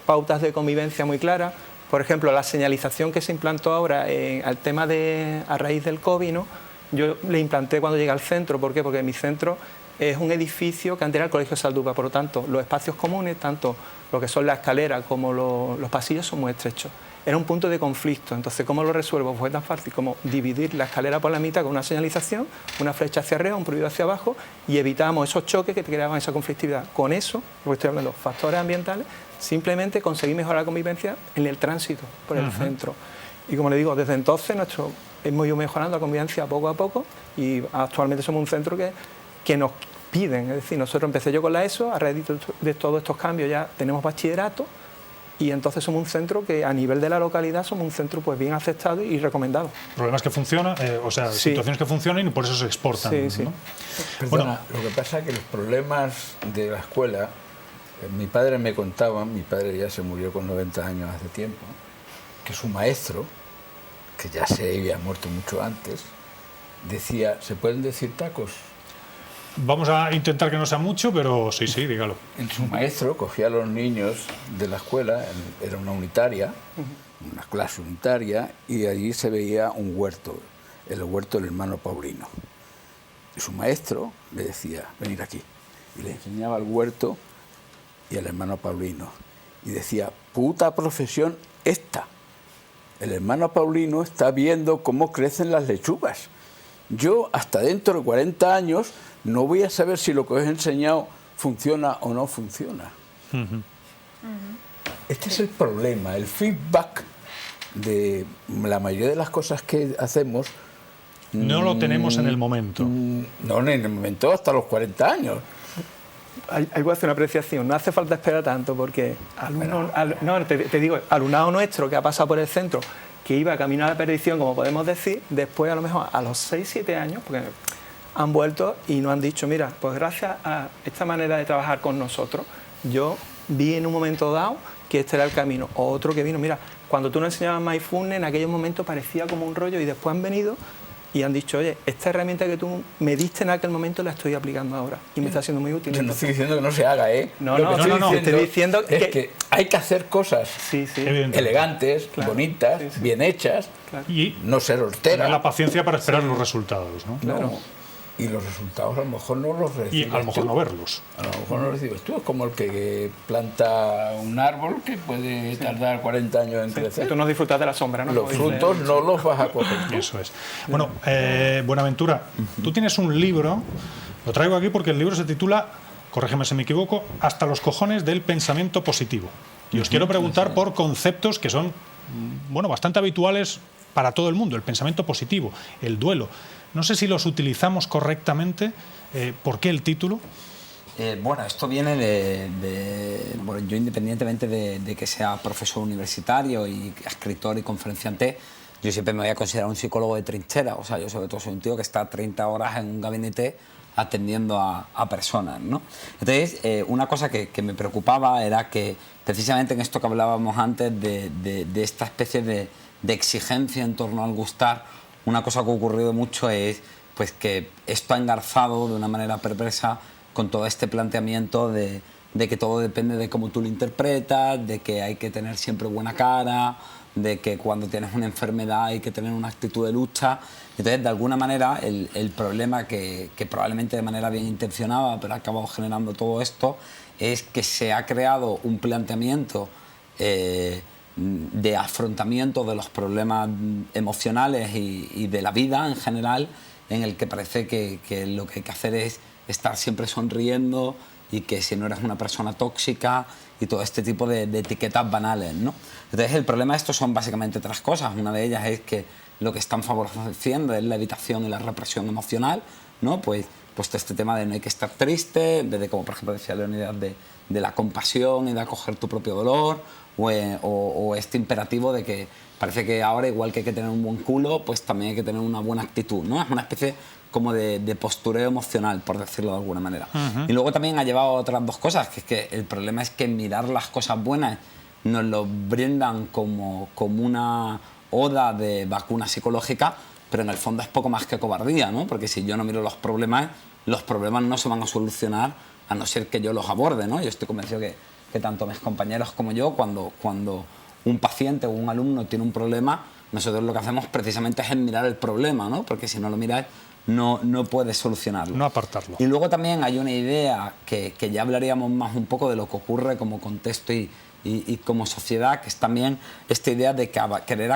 pautas de convivencia muy claras. Por ejemplo, la señalización que se implantó ahora al tema a raíz del COVID, ¿no? Yo le implanté cuando llegué al centro. ¿Por qué? Porque mi centro es un edificio que antes era el Colegio Saldupa, por lo tanto, los espacios comunes, tanto lo que son las escaleras como los pasillos, son muy estrechos. Era un punto de conflicto. Entonces, ¿cómo lo resuelvo? Pues es tan fácil como dividir la escalera por la mitad con una señalización, una flecha hacia arriba, un prohibido hacia abajo, y evitamos esos choques que creaban esa conflictividad. Con eso, lo que estoy hablando, factores ambientales, simplemente conseguí mejorar la convivencia en el tránsito por el centro. Y como le digo, desde entonces hemos ido mejorando la convivencia poco a poco y actualmente somos un centro que nos piden, es decir, nosotros empecé yo con la ESO, a raíz de todos estos cambios ya tenemos bachillerato y entonces somos un centro que a nivel de la localidad somos un centro pues bien aceptado y recomendado. Problemas que funcionan, situaciones que funcionan y por eso se exportan. Sí. ¿no? Perdona, lo que pasa es que los problemas de la escuela, mi padre me contaba, mi padre ya se murió con 90 años hace tiempo, que su maestro, que ya se había muerto mucho antes, decía, ¿se pueden decir tacos? Vamos a intentar que no sea mucho, pero sí, dígalo. Su maestro cogía a los niños de la escuela, era una unitaria, una clase unitaria, y allí se veía un huerto, el huerto del hermano Paulino. Y su maestro le decía, venir aquí, y le enseñaba el huerto y al hermano Paulino. Y decía, puta profesión esta. El hermano Paulino está viendo cómo crecen las lechugas. Yo, hasta dentro de 40 años, no voy a saber si lo que os he enseñado funciona o no funciona. Este es el problema, el feedback de la mayoría de las cosas que hacemos. No lo tenemos en el momento. No, en el momento hasta los 40 años. Hay que hacer una apreciación, no hace falta esperar tanto porque alumnado nuestro que ha pasado por el centro, que iba camino a la perdición, como podemos decir, después a lo mejor a los 6-7 años, porque han vuelto y nos han dicho, mira, pues gracias a esta manera de trabajar con nosotros, yo vi en un momento dado que este era el camino. O otro que vino, mira, cuando tú nos enseñabas Mindfulness, en aquellos momentos parecía como un rollo y después han venido y han dicho, oye, esta herramienta que tú me diste en aquel momento la estoy aplicando ahora y me está siendo muy útil. Yo no estoy diciendo que no se haga, ¿eh? No, estoy diciendo que hay que hacer cosas elegantes, bonitas, bien hechas, y no ser hortera. Tener la paciencia para esperar los resultados, ¿no? Claro. Y los resultados a lo mejor no los recibes. Y a lo mejor no verlos. A lo mejor no los recibes tú. Es como el que planta un árbol que puede tardar 40 años en crecer. Y tú no disfrutas de la sombra, ¿no? Los frutos no los vas a coger tú. Eso es. Bueno, Buenaventura, tú tienes un libro, lo traigo aquí porque el libro se titula, corrígeme si me equivoco, Hasta los cojones del pensamiento positivo. Y os quiero preguntar por conceptos que son, bastante habituales para todo el mundo. El pensamiento positivo, el duelo. No sé si los utilizamos correctamente. ¿Por qué el título? Esto viene yo independientemente de que sea profesor universitario y escritor y conferenciante, yo siempre me voy a considerar un psicólogo de trinchera. O sea, yo sobre todo soy un tío que está 30 horas en un gabinete atendiendo a personas, ¿no? Entonces, una cosa que me preocupaba era que precisamente en esto que hablábamos antes de esta especie de exigencia en torno al gustar, una cosa que ha ocurrido mucho es pues que esto ha engarzado de una manera perversa con todo este planteamiento de que todo depende de cómo tú lo interpretas, de que hay que tener siempre buena cara, de que cuando tienes una enfermedad hay que tener una actitud de lucha. Entonces, de alguna manera, el problema que probablemente de manera bien intencionada, pero ha acabado generando todo esto, es que se ha creado un planteamiento de afrontamiento de los problemas emocionales y de la vida en general, en el que parece que lo que hay que hacer es estar siempre sonriendo y que si no eres una persona tóxica y todo este tipo de etiquetas banales, ¿no? Entonces el problema de esto son básicamente 3 cosas. Una de ellas es que lo que están favoreciendo es la evitación y la represión emocional, ¿no? Pues todo este tema de no hay que estar triste, en vez de, como por ejemplo decía Leonidas, de la compasión y de acoger tu propio dolor, o este imperativo de que parece que ahora, igual que hay que tener un buen culo, pues también hay que tener una buena actitud, ¿no? Es una especie como de postureo emocional, por decirlo de alguna manera. Y luego también ha llevado a otras 2 cosas, que es que el problema es que mirar las cosas buenas nos lo brindan como una oda de vacuna psicológica, pero en el fondo es poco más que cobardía, ¿no? Porque si yo no miro los problemas no se van a solucionar a no ser que yo los aborde, ¿no? Yo estoy convencido que tanto mis compañeros como yo, cuando un paciente o un alumno tiene un problema, nosotros lo que hacemos precisamente es mirar el problema, ¿no? Porque si no lo miras, no puedes solucionarlo. No apartarlo. Y luego también hay una idea que ya hablaríamos más un poco de lo que ocurre como contexto y como sociedad, que es también esta idea de querer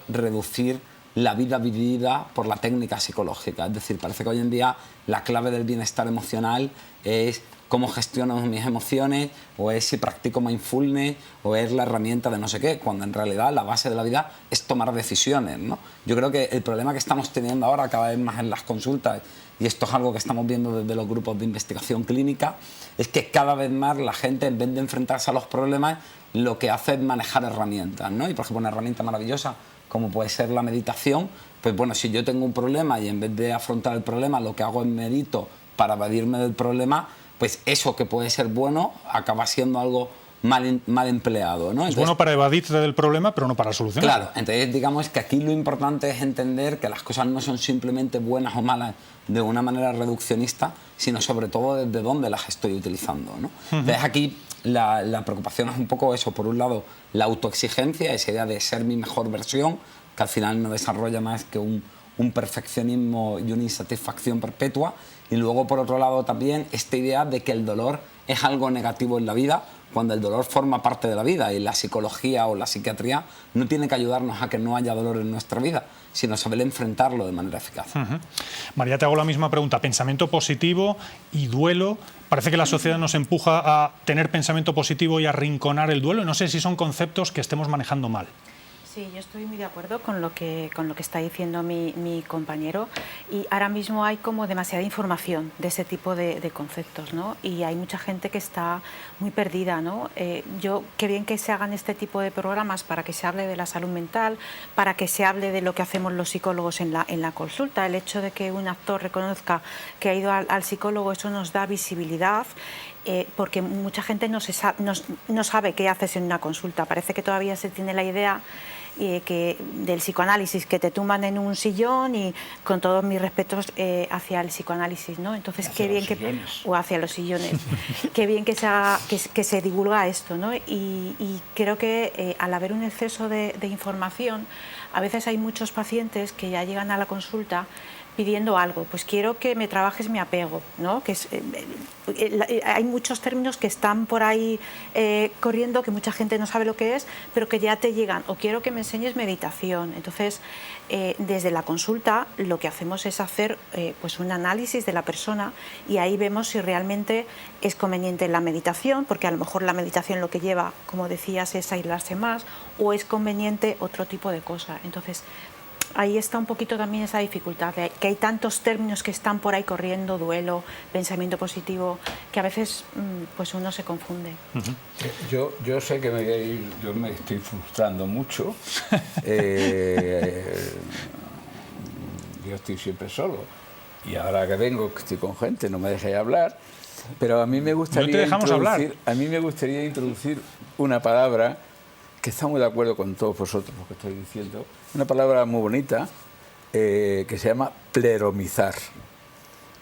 reducir la vida vivida por la técnica psicológica. Es decir, parece que hoy en día la clave del bienestar emocional es cómo gestiono mis emociones, o es si practico mindfulness, o es la herramienta de no sé qué, cuando en realidad la base de la vida es tomar decisiones, ¿no? Yo creo que el problema que estamos teniendo ahora cada vez más en las consultas, y esto es algo que estamos viendo desde los grupos de investigación clínica, es que cada vez más la gente, en vez de enfrentarse a los problemas, lo que hace es manejar herramientas, ¿no? Y por ejemplo, una herramienta maravillosa como puede ser la meditación, pues bueno, si yo tengo un problema y en vez de afrontar el problema lo que hago es medito para evadirme del problema, pues eso que puede ser bueno acaba siendo algo mal empleado, ¿no? Es bueno para evadirte del problema, pero no para solucionarlo. Claro, entonces digamos que aquí lo importante es entender que las cosas no son simplemente buenas o malas de una manera reduccionista, sino sobre todo desde dónde las estoy utilizando, ¿no? Entonces aquí la preocupación es un poco eso, por un lado la autoexigencia, esa idea de ser mi mejor versión, que al final no desarrolla más que un perfeccionismo y una insatisfacción perpetua, y luego por otro lado también esta idea de que el dolor es algo negativo en la vida, cuando el dolor forma parte de la vida, y la psicología o la psiquiatría no tiene que ayudarnos a que no haya dolor en nuestra vida, sino saber enfrentarlo de manera eficaz. María, te hago la misma pregunta. Pensamiento positivo y duelo. Parece que la sociedad nos empuja a tener pensamiento positivo y a arrinconar el duelo. No sé si son conceptos que estemos manejando mal. Sí, yo estoy muy de acuerdo con lo que está diciendo mi compañero, y ahora mismo hay como demasiada información de ese tipo de conceptos, ¿no? Y hay mucha gente que está muy perdida, ¿no? Qué bien que se hagan este tipo de programas para que se hable de la salud mental, para que se hable de lo que hacemos los psicólogos en la consulta. El hecho de que un actor reconozca que ha ido al psicólogo, eso nos da visibilidad. Porque mucha gente no sabe qué haces en una consulta. Parece que todavía se tiene la idea del psicoanálisis, que te tumban en un sillón, y con todos mis respetos hacia el psicoanálisis, ¿no? Entonces, qué bien o hacia los sillones. Qué bien que se divulga esto, ¿no? Y creo que al haber un exceso de información, a veces hay muchos pacientes que ya llegan a la consulta pidiendo algo, pues quiero que me trabajes mi apego, ¿no? Que hay muchos términos que están por ahí corriendo, que mucha gente no sabe lo que es, pero que ya te llegan, o quiero que me enseñes meditación. Entonces, desde la consulta lo que hacemos es hacer pues un análisis de la persona, y ahí vemos si realmente es conveniente la meditación, porque a lo mejor la meditación lo que lleva, como decías, es aislarse más, o es conveniente otro tipo de cosa. Entonces, ahí está un poquito también esa dificultad, que hay tantos términos que están por ahí corriendo, duelo, pensamiento positivo, que a veces pues uno se confunde. Yo sé que yo me estoy frustrando mucho. Yo estoy siempre solo, y ahora que vengo, que estoy con gente, no me dejéis hablar, pero a mí me gustaría, no te dejamos hablar. A mí me gustaría introducir una palabra que estamos de acuerdo con todos vosotros lo que estoy diciendo, una palabra muy bonita, que se llama pleromizar.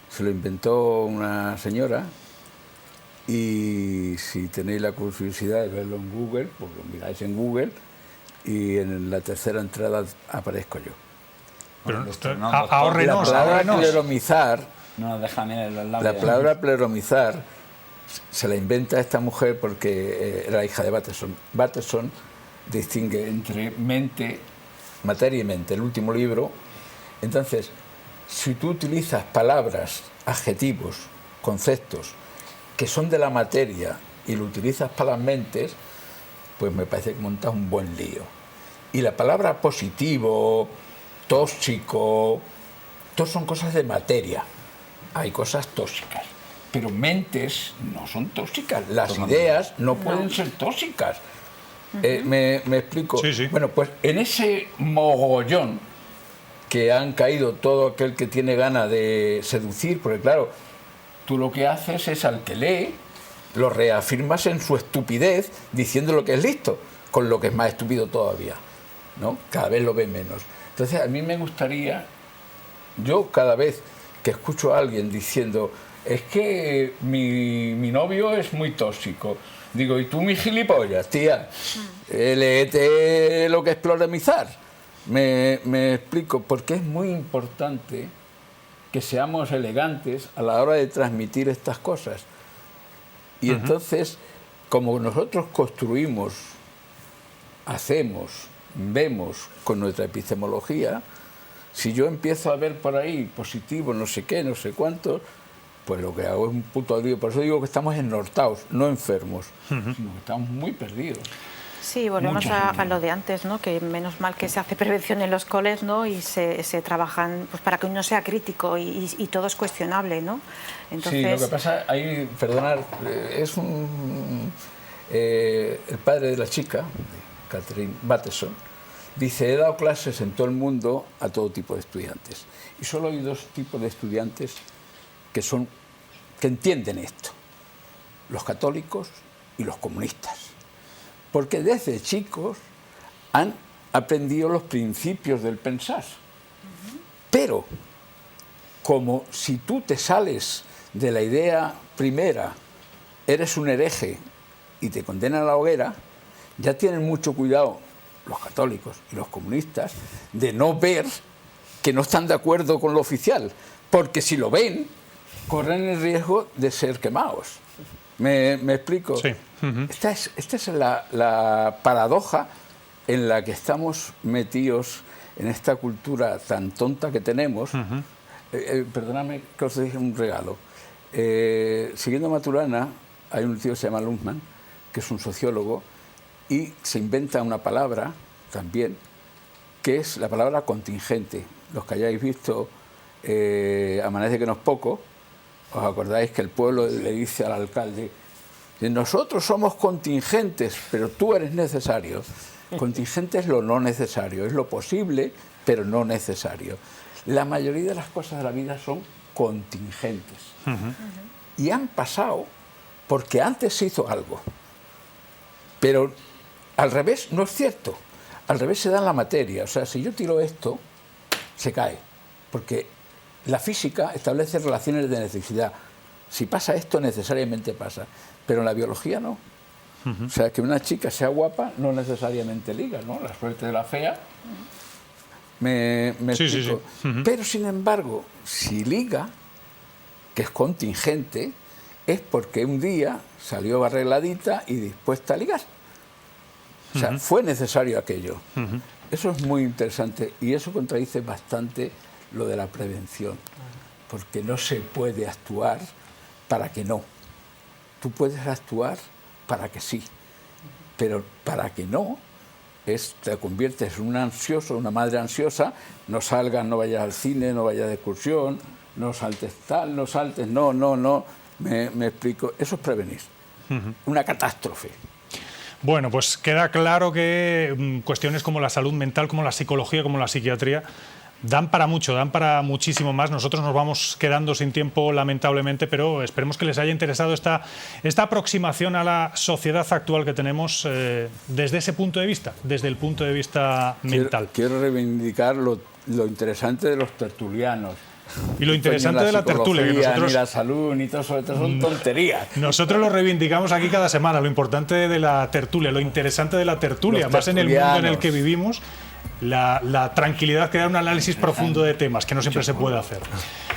Se lo inventó una señora y si tenéis la curiosidad de verlo en Google, pues lo miráis en Google y en la tercera entrada aparezco yo. Pero La palabra pleromizar, no, déjame los labios. la palabra pleromizar se la inventa esta mujer porque era hija de Bateson. Bateson distingue entre mente, materia y mente, el último libro. Entonces, si tú utilizas palabras, adjetivos, conceptos que son de la materia y lo utilizas para las mentes, pues me parece que montas un buen lío. Y la palabra positivo, tóxico, todo son cosas de materia. Hay cosas tóxicas, pero mentes no son tóxicas. Las ideas no pueden ser tóxicas. ¿Me explico? Sí, sí. Bueno, pues en ese mogollón que han caído todo aquel que tiene ganas de seducir, porque claro, tú lo que haces es al que lee, lo reafirmas en su estupidez diciendo lo que es listo, con lo que es más estúpido todavía, ¿no? Cada vez lo ve menos. Entonces a mí me gustaría, yo cada vez que escucho a alguien diciendo es que mi novio es muy tóxico, digo, ¿y tú mi gilipollas, tía? Léete lo que es pleromizar. Me explico, porque es muy importante que seamos elegantes a la hora de transmitir estas cosas. Y entonces, como nosotros construimos, hacemos, vemos con nuestra epistemología, si yo empiezo a ver por ahí positivo, no sé qué, no sé cuánto, pues lo que hago es un puto lío. Por eso digo que estamos ennortados, no enfermos, sino que estamos muy perdidos. Sí, volvemos a lo de antes, ¿no? Que menos mal que se hace prevención en los coles, ¿no? Y se trabajan pues, para que uno sea crítico y todo es cuestionable, ¿no? Entonces... Sí, lo que pasa, ahí, perdonad, es el padre de la chica, Catherine Bateson, dice, he dado clases en todo el mundo a todo tipo de estudiantes. Y solo hay dos tipos de estudiantes que entienden esto, los católicos y los comunistas. Porque desde chicos han aprendido los principios del pensar. Pero, como si tú te sales de la idea primera, eres un hereje y te condenan a la hoguera, ya tienen mucho cuidado los católicos y los comunistas de no ver que no están de acuerdo con lo oficial, porque si lo ven, corren el riesgo de ser quemados. ¿Me explico? Sí. Esta es la paradoja en la que estamos metidos en esta cultura tan tonta que tenemos. Perdóname que os dije un regalo. Siguiendo a Maturana, hay un tío que se llama Luhmann, que es un sociólogo, y se inventa una palabra también, que es la palabra contingente. Los que hayáis visto Amanece que no es poco, os acordáis que el pueblo le dice al alcalde, nosotros somos contingentes, pero tú eres necesario. Contingente es lo no necesario, es lo posible, pero no necesario. La mayoría de las cosas de la vida son contingentes. Y han pasado porque antes se hizo algo. Pero al revés no es cierto. Al revés se da en la materia. O sea, si yo tiro esto, se cae. Porque la física establece relaciones de necesidad. Si pasa esto, necesariamente pasa. Pero en la biología no. O sea, que una chica sea guapa no necesariamente liga, ¿no? La suerte de la fea. Me explico. Sí. Pero, sin embargo, si liga, que es contingente, es porque un día salió arregladita y dispuesta a ligar. O sea, fue necesario aquello. Eso es muy interesante y eso contradice bastante lo de la prevención, porque no se puede actuar para que no. Tú puedes actuar para que sí, pero para que no, te conviertes en un ansioso, una madre ansiosa, no salgas, no vayas al cine, no vayas de excursión, no saltes tal, no saltes, no, me explico, eso es prevenir, una catástrofe. Bueno, pues queda claro que cuestiones como la salud mental, como la psicología, como la psiquiatría, Dan para mucho, dan para muchísimo más. Nosotros nos vamos quedando sin tiempo, lamentablemente, pero esperemos que les haya interesado esta aproximación a la sociedad actual que tenemos desde ese punto de vista, desde el punto de vista mental. Quiero reivindicar lo interesante de los tertulianos. Y lo interesante de la tertulia, que nosotros... Ni la salud, ni todo eso son tonterías. Nosotros lo reivindicamos aquí cada semana, lo importante de la tertulia, lo interesante de la tertulia, más en el mundo en el que vivimos, la tranquilidad que da un análisis profundo de temas, que no siempre se puede hacer.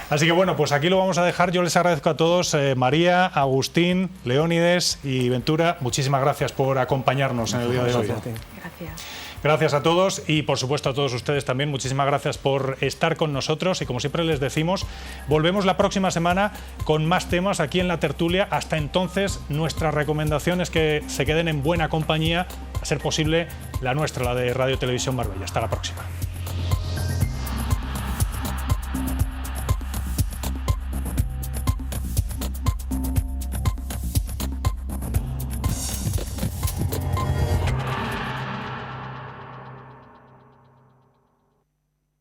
Así que bueno, pues aquí lo vamos a dejar. Yo les agradezco a todos, María, Agustín, Leónides y Ventura, muchísimas gracias por acompañarnos en el día de hoy. Gracias. Gracias a todos y por supuesto a todos ustedes también. Muchísimas gracias por estar con nosotros y como siempre les decimos, volvemos la próxima semana con más temas aquí en la tertulia. Hasta entonces, nuestra recomendación es que se queden en buena compañía, a ser posible la nuestra, la de Radio Televisión Marbella. Hasta la próxima.